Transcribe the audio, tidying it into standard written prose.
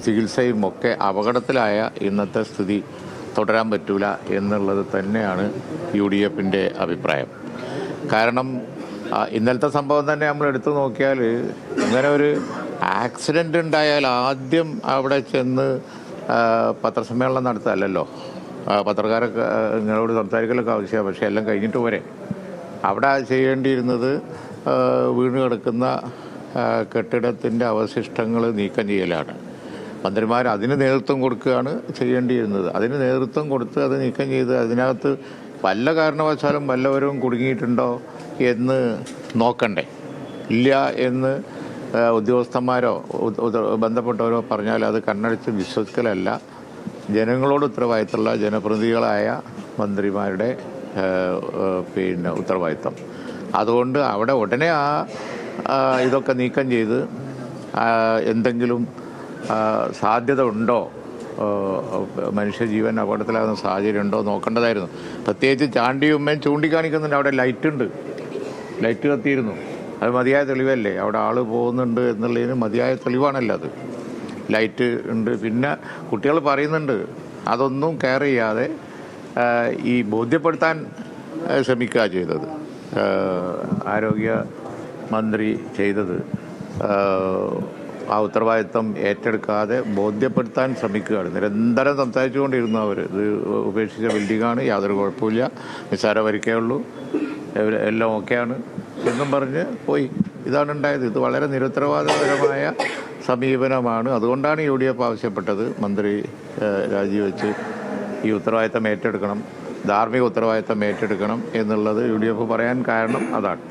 ചികിത്സയും ഒക്കെ അപകടത്തിലായ ഇന്നത്തെ സ്ഥിതി തുടരാൻ പറ്റൂല എന്നുള്ളത് തന്നെയാണ് UDFിൻ്റെ അഭിപ്രായം. കാരണം ഇന്നലത്തെ സംഭവം തന്നെ നമ്മൾ എടുത്തു നോക്കിയാൽ, ഇങ്ങനെ ഒരു ആക്സിഡൻ്റ് ഉണ്ടായാൽ ആദ്യം അവിടെ ചെന്ന് പത്രസമ്മേളനം നടത്തുകയല്ലോ. പത്രക്കാരൊക്കെ നിങ്ങളോട് സംസാരിക്കലൊക്കെ ആവശ്യമാണ്, പക്ഷേ എല്ലാം കഴിഞ്ഞിട്ട് പോരെ. അവിടെ ചെയ്യേണ്ടിയിരുന്നത് വീണ് കിടക്കുന്ന കെട്ടിടത്തിൻ്റെ അവശിഷ്ടങ്ങൾ നീക്കം ചെയ്യലാണ്. മന്ത്രിമാർ അതിന് നേതൃത്വം കൊടുക്കുകയാണ് ചെയ്യേണ്ടിയിരുന്നത്. അതിന് നേതൃത്വം കൊടുത്ത് അത് നീക്കം ചെയ്ത് അതിനകത്ത് വല്ല കാരണവശാലും വല്ലവരും കുടുങ്ങിയിട്ടുണ്ടോ എന്ന് നോക്കണ്ടേ. ഇല്ല എന്ന് ഉദ്യോഗസ്ഥന്മാരോ ബന്ധപ്പെട്ടവരോ പറഞ്ഞാൽ അത് കണ്ണടച്ച് വിശ്വസിക്കലല്ല ജനങ്ങളോട് ഉത്തരവാദിത്തമുള്ള ജനപ്രതിനിധികളായ മന്ത്രിമാരുടെ ഉത്തരവാദിത്തം. അതുകൊണ്ട് അവിടെ ഉടനെ ഇതൊക്കെ നീക്കം ചെയ്ത് എന്തെങ്കിലും സാധ്യത ഉണ്ടോ, മനുഷ്യജീവൻ അപകടത്തിലാകുന്ന സാഹചര്യം ഉണ്ടോ നോക്കേണ്ടതായിരുന്നു. പ്രത്യേകിച്ച് ചാണ്ടിയുമ്മയും ചൂണ്ടിക്കാണിക്കുന്നുണ്ട്. അവിടെ ലൈറ്റ് കത്തിയിരുന്നു. അത് മതിയായ തെളിവല്ലേ? അവിടെ ആൾ പോകുന്നുണ്ട് എന്നുള്ളതിന് മതിയായ തെളിവാണല്ലോ അത്. ലൈറ്റ് ഉണ്ട്. പിന്നെ കുട്ടികൾ പറയുന്നുണ്ട്, അതൊന്നും കെയർ ചെയ്യാതെ ഈ ബോധ്യപ്പെടുത്താൻ ശ്രമിക്കുക ചെയ്തത്. ആരോഗ്യ മന്ത്രി ചെയ്തത് ആ ഉത്തരവാദിത്തം ഏറ്റെടുക്കാതെ ബോധ്യപ്പെടുത്താൻ ശ്രമിക്കുകയാണ്. നിരന്തരം സംസാരിച്ചുകൊണ്ടിരുന്നു അവർ. ഇത് ഉപേക്ഷിച്ച ബിൽഡിങ്ങാണ്, യാതൊരു കുഴപ്പമില്ല, നിസ്സാര പരിക്കേ ഉള്ളൂ, എല്ലാം ഓക്കെയാണ് എന്നും പറഞ്ഞ് പോയി. ഇതാണ് ഉണ്ടായത്. ഇത് വളരെ നിരുത്തരവാദപരമായ സമീപനമാണ്. അതുകൊണ്ടാണ് UDF ആവശ്യപ്പെട്ടത് മന്ത്രി രാജിവെച്ച് ഈ ഉത്തരവാദിത്തം ഏറ്റെടുക്കണം, ധാർമ്മിക ഉത്തരവാദിത്തം ഏറ്റെടുക്കണം എന്നുള്ളത് UDF പറയാൻ കാരണം അതാണ്.